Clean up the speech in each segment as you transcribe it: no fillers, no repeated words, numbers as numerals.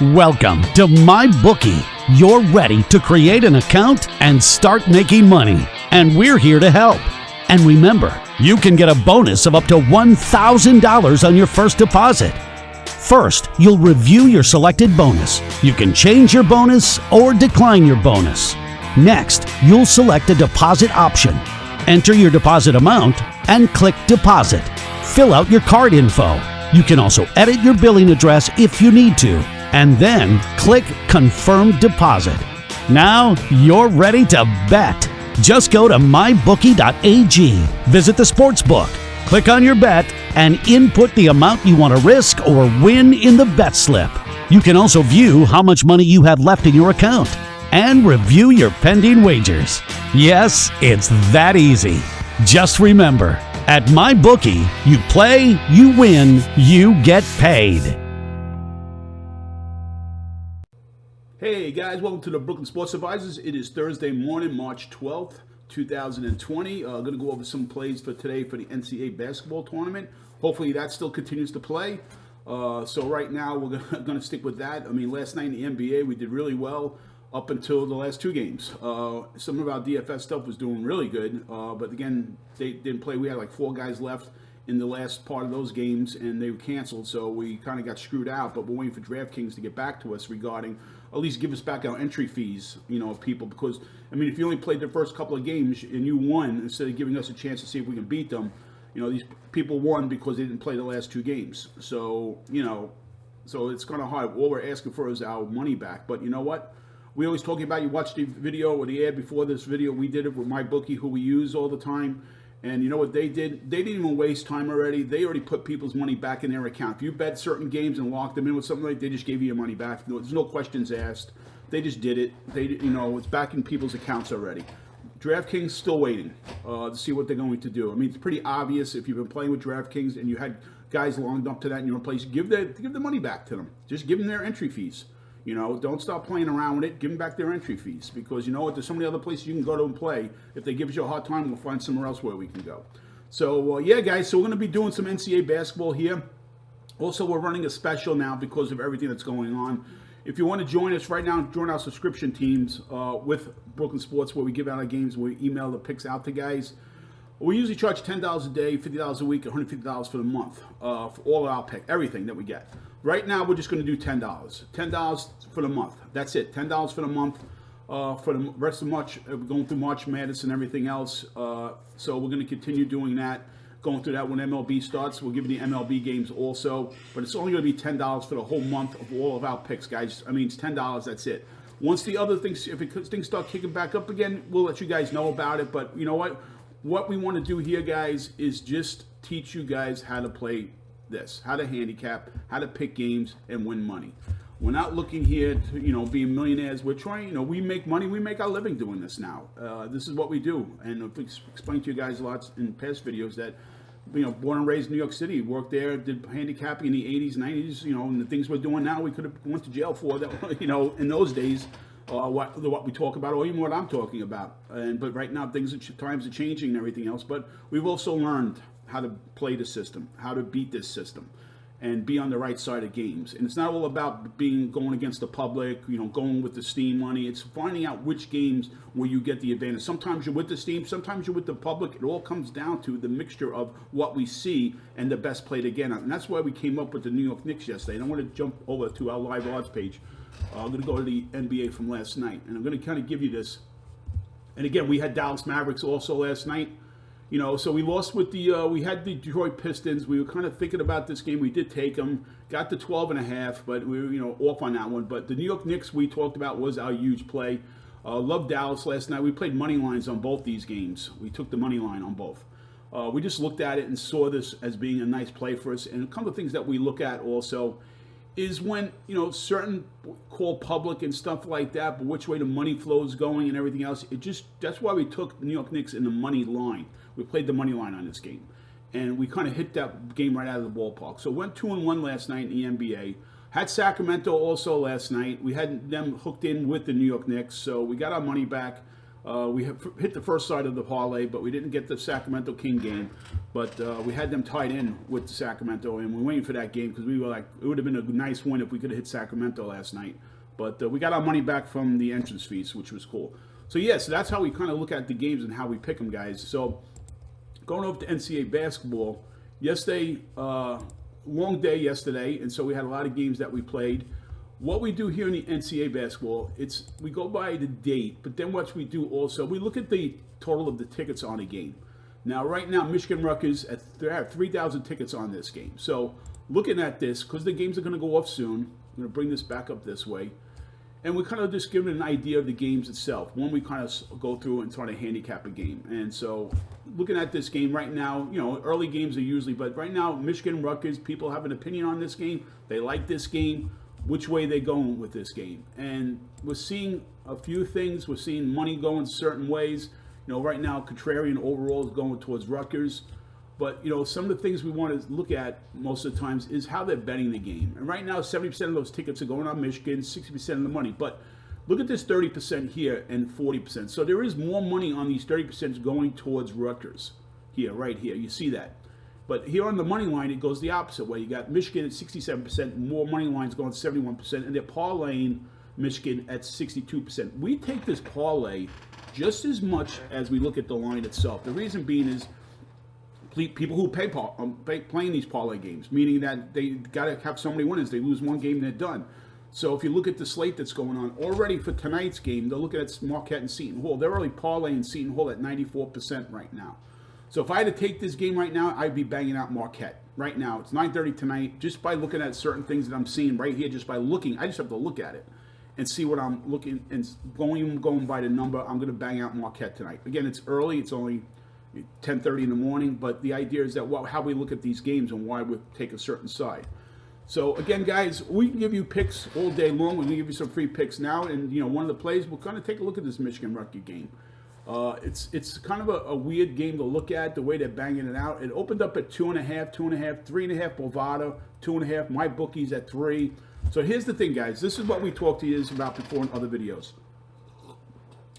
Welcome to MyBookie. You're ready to create an account and start making money, and we're here to help. And remember, you can get a bonus of up to $1,000 on your first deposit. First, you'll review your selected bonus. You can change your bonus or decline your bonus. Next, you'll select a deposit option. Enter your deposit amount and click Deposit. Fill out your card info. You can also edit your billing address if you need to, and then click Confirm Deposit. Now you're ready to bet. Just go to mybookie.ag, visit the sportsbook, click on your bet, and input the amount you want to risk or win in the bet slip. You can also view how much money you have left in your account and review your pending wagers. Yes, it's that easy. Just remember, at MyBookie, you play, you win, you get paid. Hey guys, welcome to the Brooklyn Sports Advisors. It is Thursday morning, March 12th, 2020. Going to go over some plays for today for the NCAA basketball tournament. Hopefully that still continues to play. So right now we're going to stick with that. I mean, last night in the NBA we did really well up until the last two games. Some of our DFS stuff was doing really good, but again, they didn't play. We had like 4 guys left in the last part of those games, and they were canceled, so we kind of got screwed out. But we're waiting for DraftKings to get back to us regarding, at least give us back our entry fees, people, because, I mean, if you only played the first couple of games and you won, instead of giving us a chance to see if we can beat them, these people won because they didn't play the last 2 games. So, so it's kind of hard. All we're asking for is our money back. But you know what? We always talking about, you watch the video or the ad before this video, we did it with MyBookie, who we use all the time. And you know what they did? They didn't even waste time already. They already put people's money back in their account. If you bet certain games and locked them in with something, they just gave you your money back. There's no questions asked. They just did it. It's back in people's accounts already. DraftKings still waiting to see what they're going to do. I mean, it's pretty obvious if you've been playing with DraftKings and you had guys logged up to that in your place, give the money back to them. Just give them their entry fees. Don't stop playing around with it. Give them back their entry fees, because you know what? There's so many other places you can go to and play. If they give you a hard time, we'll find somewhere else where we can go. So, yeah, guys, so we're going to be doing some NCAA basketball here. Also, we're running a special now because of everything that's going on. If you want to join us right now, join our subscription teams with Brooklyn Sports, where we give out our games, we email the picks out to guys. We usually charge $10 a day, $50 a week, $150 for the month for all of our pick, everything that we get. Right now, we're just going to do $10. $10 for the month. That's it. $10 for the month. For the rest of March, we're going through March Madness and everything else. So we're going to continue doing that. Going through that when MLB starts. We'll give you the MLB games also. But it's only going to be $10 for the whole month of all of our picks, guys. I mean, it's $10. That's it. Once the other things, if things start kicking back up again, we'll let you guys know about it. But you know what? What we want to do here, guys, is just teach you guys how to play this, how to handicap, how to pick games and win money. We're not looking here to, be millionaires. We're trying, we make money. We make our living doing this now. This is what we do. And I've explained to you guys lots in past videos that, born and raised in New York City, worked there, did handicapping in the 80s, 90s, and the things we're doing now, we could have went to jail for that, in those days. What we talk about, or even what I'm talking about. But right now, times are changing and everything else. But we've also learned how to play the system, how to beat this system, and be on the right side of games. And it's not all about going against the public, going with the steam money. It's finding out which games where you get the advantage. Sometimes you're with the steam, sometimes you're with the public. It all comes down to the mixture of what we see and the best play to get on. And that's why we came up with the New York Knicks yesterday. And I want to jump over to our live odds page. I'm going to go to the NBA from last night, and I'm going to kind of give you this. And again, we had Dallas Mavericks also last night. So we lost with we had the Detroit Pistons. We were kind of thinking about this game. We did take them, got the 12.5, but we were, off on that one. But the New York Knicks we talked about was our huge play. Loved Dallas last night. We played money lines on both these games. We took the money line on both. We just looked at it and saw this as being a nice play for us. And a couple of things that we look at also is when, certain call public and stuff like that, but which way the money flow is going and everything else. That's why we took the New York Knicks in the money line. We played the money line on this game. And we kind of hit that game right out of the ballpark. So went 2-1 last night in the NBA. Had Sacramento also last night. We had them hooked in with the New York Knicks, so we got our money back. We hit the first side of the parlay, but we didn't get the Sacramento King game. But we had them tied in with Sacramento, and we're waiting for that game because we were like, it would have been a nice win if we could have hit Sacramento last night. But we got our money back from the entrance fees, which was cool. So, yeah, so that's how we kind of look at the games and how we pick them, guys. So, going over to NCAA basketball, yesterday, long day yesterday, and so we had a lot of games that we played. What we do here in the NCAA basketball, we go by the date, but then what we do also, we look at the total of the tickets on a game. Now, right now, Michigan Rutgers have 3,000 tickets on this game. So, looking at this, because the games are going to go off soon, I'm going to bring this back up this way, and we kind of just give an idea of the games itself. When we kind of go through and try to handicap a game. And so, looking at this game right now, early games are usually, but right now, Michigan Rutgers, people have an opinion on this game. They like this game. Which way they going with this game. And we're seeing a few things. We're seeing money going certain ways. Right now, contrarian overall is going towards Rutgers. But, some of the things we want to look at most of the times is how they're betting the game. And right now, 70% of those tickets are going on Michigan, 60% of the money. But look at this 30% here and 40%. So there is more money on these 30% going towards Rutgers here, right here. You see that. But here on the money line, it goes the opposite way. You got Michigan at 67%, more money lines going 71%, and they're parlaying Michigan at 62%. We take this parlay just as much as we look at the line itself. The reason being is people who playing these parlay games, meaning that they got to have so many winners. They lose one game, they're done. So if you look at the slate that's going on, already for tonight's game, they're looking at Marquette and Seton Hall. They're already parlaying Seton Hall at 94% right now. So if I had to take this game right now, I'd be banging out Marquette. Right now, it's 9:30 tonight. Just by looking at certain things that I'm seeing right here, just by looking, I just have to look at it and see what I'm looking and going by the number. I'm going to bang out Marquette tonight. Again, it's early. It's only 10:30 in the morning, but the idea is that how we look at these games and why we take a certain side. So again, guys, we can give you picks all day long. We're going to give you some free picks now, and one of the plays, we're going to take a look at this Michigan Rutgers game. It's kind of a weird game to look at, the way they're banging it out. It opened up at 2.5, 3.5 Bovada, 2.5. My bookie's at 3. So here's the thing, guys. This is what we talked to you about before in other videos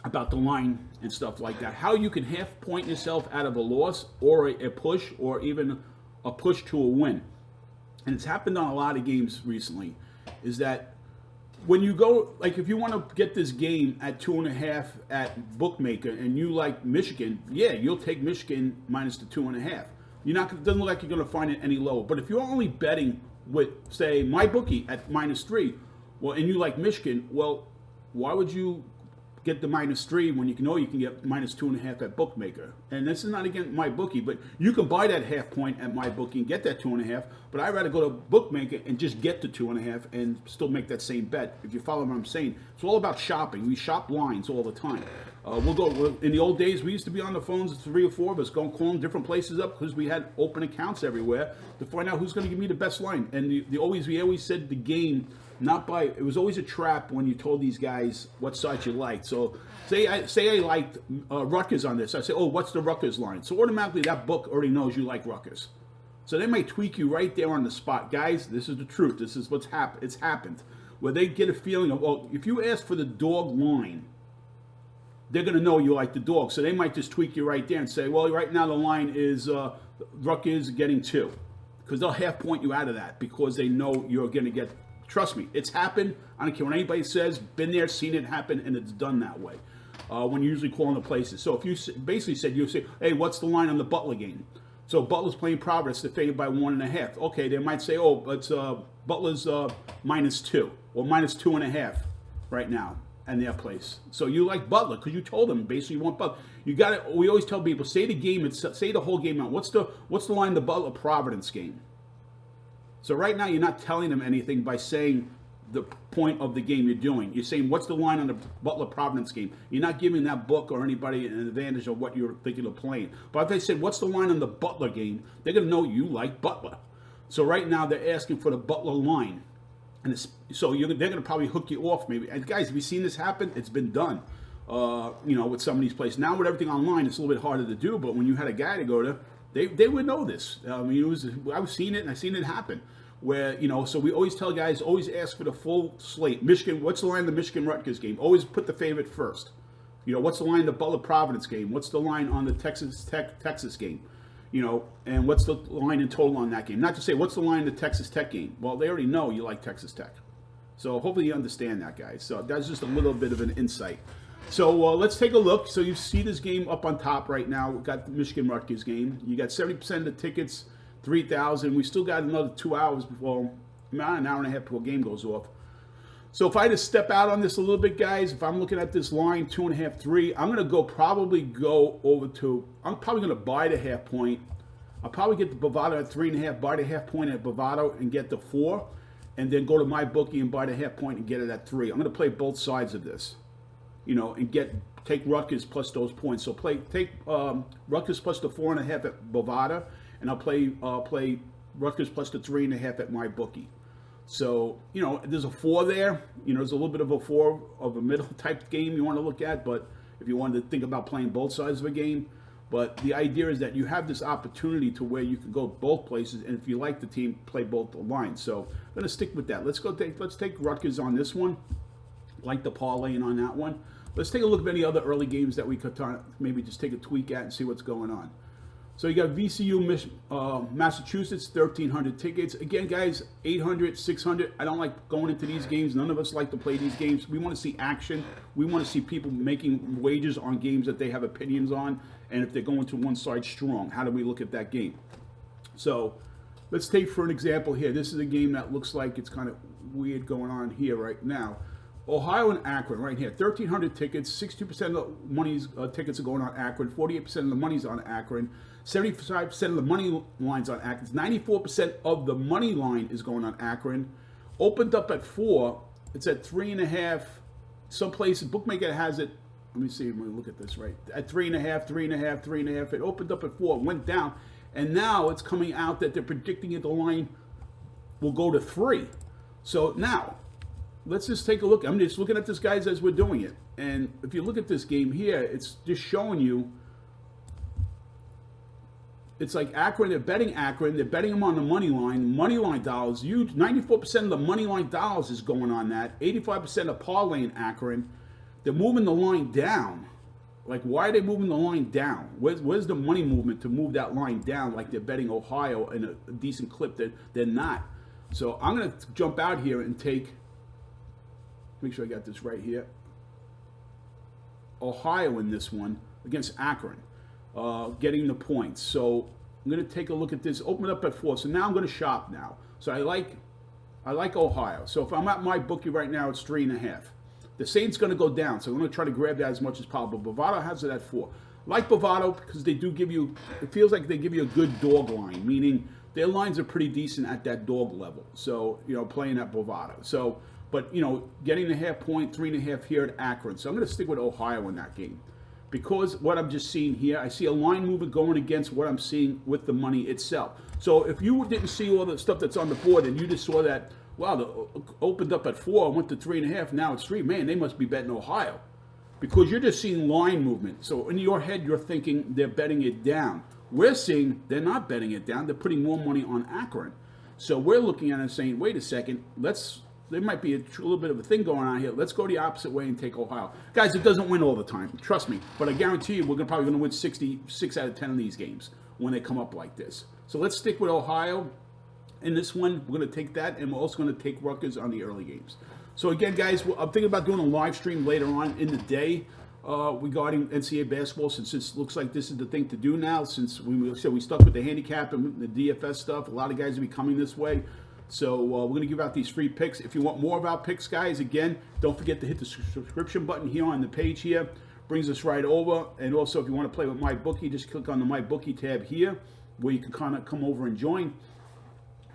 about the line and stuff like that. How you can half point yourself out of a loss or a push or even a push to a win. And it's happened on a lot of games recently. Is that when you go, like if you want to get this game at 2.5 at bookmaker and you like Michigan, yeah, you'll take Michigan minus the 2.5. Doesn't look like you're going to find it any lower. But if you're only betting with, say, my bookie at minus 3, well, and you like Michigan, well, why would you get the minus 3 when you know you can get minus 2.5 at bookmaker? And this is not against my bookie, but you can buy that half point at my bookie and get that 2.5. But I'd rather go to bookmaker and just get the 2.5 and still make that same bet. If you follow what I'm saying, it's all about shopping. We shop lines all the time. In the old days, we used to be on the phones, 3 or 4 of us, going calling different places up because we had open accounts everywhere to find out who's going to give me the best line. And we always said the game. It was always a trap when you told these guys what side you liked. So say I liked Rutgers on this. I say, oh, what's the Rutgers line? So automatically that book already knows you like Rutgers. So they might tweak you right there on the spot. Guys, this is the truth. This is what's happened. It's happened. Where they get a feeling of, well, if you ask for the dog line, they're going to know you like the dog. So they might just tweak you right there and say, well, right now the line is Rutgers getting 2. Because they'll half point you out of that because they know you're going to get. Trust me, it's happened. I don't care what anybody says. Been there, seen it happen, and it's done that way. When you're usually calling the places. So if you basically you say, hey, what's the line on the Butler game? So Butler's playing Providence. They're favored by 1.5. Okay, they might say, oh, but Butler's minus 2 or minus 2.5 right now in their place. So you like Butler because you told them basically you want Butler. You got it. We always tell people, say the whole game out. What's the line in the Butler Providence game? So right now, you're not telling them anything by saying the point of the game you're doing. You're saying, what's the line on the Butler-Providence game? You're not giving that book or anybody an advantage of what you're thinking of playing. But if they said, what's the line on the Butler game, they're going to know you like Butler. So right now, they're asking for the Butler line. And they're going to probably hook you off maybe. And guys, have you seen this happen? It's been done, with some of these places. Now with everything online, it's a little bit harder to do. But when you had a guy to go to, they would know this. I mean, I've seen it, and I've seen it happen. Where, so we always tell guys, always ask for the full slate. Michigan, what's the line of the Michigan-Rutgers game? Always put the favorite first. You know, what's the line in the Butler-Providence game? What's the line on the Texas game? You know, and what's the line in total on that game? Not to say, what's the line in the Texas Tech game? Well, they already know you like Texas Tech. So hopefully you understand that, guys. So that's just a little bit of an insight. So let's take a look. So you see this game up on top right now. We've got the Michigan-Rutgers game. You got 70% of the tickets, 3,000. We still got another 2 hours before, an hour and a half before game goes off. So if I just step out on this a little bit, guys, if I'm looking at this line, 2.5, 3, I'm going to probably go over to, I'm probably going to buy the half point. I'll probably get the Bovado at 3.5, buy the half point at Bovado and get the 4, and then go to MyBookie and buy the half point and get it at 3. I'm going to play both sides of this, you know, and take Rutgers plus those points. So take Rutgers plus the 4.5 at Bovada, and I'll play Rutgers plus the 3.5 at MyBookie. So, you know, there's a 4 there. You know, there's a little bit of a 4 of a middle type game you want to look at, but if you wanted to think about playing both sides of a game. But the idea is that you have this opportunity to where you can go both places, and if you like the team, play both the lines. So I'm going to stick with that. Let's take Rutgers on this one. Like the parlaying on that one. Let's take a look at any other early games that we could maybe just take a tweak at and see what's going on. So you got VCU, Massachusetts, 1,300 tickets. Again, guys, 800, 600. I don't like going into these games. None of us like to play these games. We want to see action. We want to see people making wagers on games that they have opinions on. And if they're going to one side strong, how do we look at that game? So let's take for an example here. This is a game that looks like it's kind of weird going on here right now. Ohio and Akron right here, 1,300 tickets, 62% of the money's tickets are going on Akron, 48% of the money's on Akron, 75% of the money line's on Akron, 94% of the money line is going on Akron. Opened up at 4, it's at 3.5. Some places, bookmaker has it, let me see, I'm going to look at this right, at 3.5, 3.5, 3.5. It opened up at 4, went down, and now it's coming out that they're predicting that the line will go to 3. So now, let's just take a look. I'm just looking at this, guys, as we're doing it. And if you look at this game here, it's just showing you, it's like Akron, they're betting them on the money line dollars, huge, 94% of the money line dollars is going on that, 85% of parlay in Akron. They're moving the line down. Like, why are they moving the line down? Where's the money movement to move that line down like they're betting Ohio in a decent clip? They're not. So I'm going to jump out here and take, make sure I got this right here, Ohio in this one against Akron, getting the points. So I'm going to take a look at this, open it up at 4. So now I'm going to shop now. So I like Ohio. So if I'm at my bookie right now, it's 3.5. The Saints going to go down, so I'm going to try to grab that as much as possible. Bovado has it at 4. Like Bovado, because they do give you, it feels like they give you a good dog line, meaning their lines are pretty decent at that dog level. So, you know, playing at Bovado. So, but, you know, getting the half point, 3.5 here at Akron. So I'm going to stick with Ohio in that game. Because what I'm just seeing here, I see a line movement going against what I'm seeing with the money itself. So if you didn't see all the stuff that's on the board and you just saw that, wow, opened up at 4, went to 3.5, now it's 3, man, they must be betting Ohio. Because you're just seeing line movement. So in your head, you're thinking they're betting it down. We're seeing they're not betting it down. They're putting more money on Akron. So we're looking at it and saying, wait a second, there might be a little bit of a thing going on here. Let's go the opposite way and take Ohio. Guys, it doesn't win all the time. Trust me. But I guarantee you we're probably going to win 66 out of 10 of these games when they come up like this. So let's stick with Ohio. In this one, we're going to take that, and we're also going to take Rutgers on the early games. So again, guys, I'm thinking about doing a live stream later on in the day regarding NCAA basketball, since it looks like this is the thing to do now, since we stuck with the handicap and the DFS stuff. A lot of guys will be coming this way. So we're going to give out these free picks. If you want more of our picks, guys, again, don't forget to hit the subscription button here on the page here. Brings us right over. And also, if you want to play with MyBookie, just click on the MyBookie tab here, where you can kind of come over and join.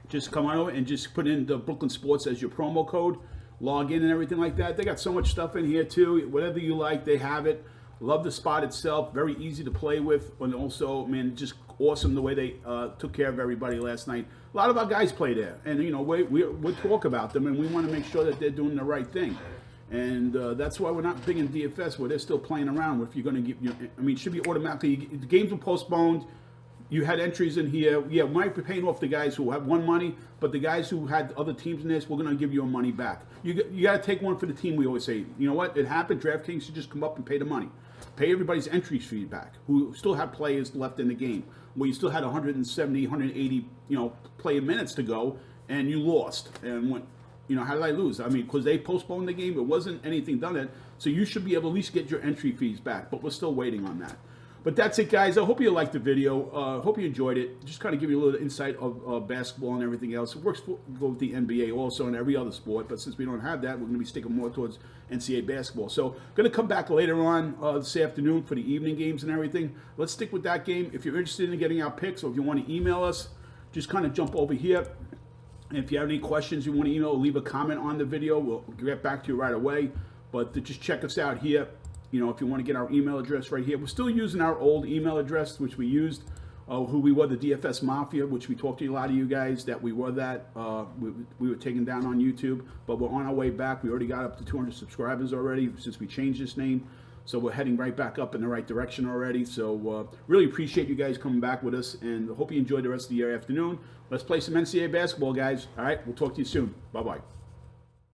Just come on over and just put in the Brooklyn Sports as your promo code. Log in and everything like that. They got so much stuff in here too. Whatever you like, they have it. Love the spot itself. Very easy to play with. And also, man, just awesome the way they took care of everybody last night. A lot of our guys play there. And, you know, we talk about them, and we want to make sure that they're doing the right thing. And that's why we're not big in DFS, where they're still playing around. If you're going to give, I mean, it should be automatically. The games were postponed. you had entries in here. Yeah, we might be paying off the guys who have won money, but the guys who had other teams in this, we're going to give you money back. You got to take one for the team. We always say, you know what? It happened. DraftKings should just come up and pay the money. Pay everybody's entry fee back who still have players left in the game. Where you still had 170, 180, player minutes to go, and you lost. And went, how did I lose? I mean, because they postponed the game. It wasn't anything done it. So you should be able to at least get your entry fees back. But we're still waiting on that. But that's it, guys. I hope you liked the video. Hope you enjoyed it. Just kind of give you a little insight of basketball and everything else. It works for both the NBA also and every other sport. But since we don't have that, we're going to be sticking more towards NCAA basketball. So going to come back later on this afternoon for the evening games and everything. Let's stick with that game. If you're interested in getting our picks or if you want to email us, just kind of jump over here. And if you have any questions you want to email, leave a comment on the video. We'll get back to you right away. But just check us out here. If you want to get our email address right here. We're still using our old email address, which we used, who we were, the DFS Mafia, which we talked to a lot of you guys that we were that. We were taken down on YouTube, but we're on our way back. We already got up to 200 subscribers already since we changed this name. So we're heading right back up in the right direction already. So really appreciate you guys coming back with us, and hope you enjoy the rest of the afternoon. Let's play some NCAA basketball, guys. All right, we'll talk to you soon. Bye-bye.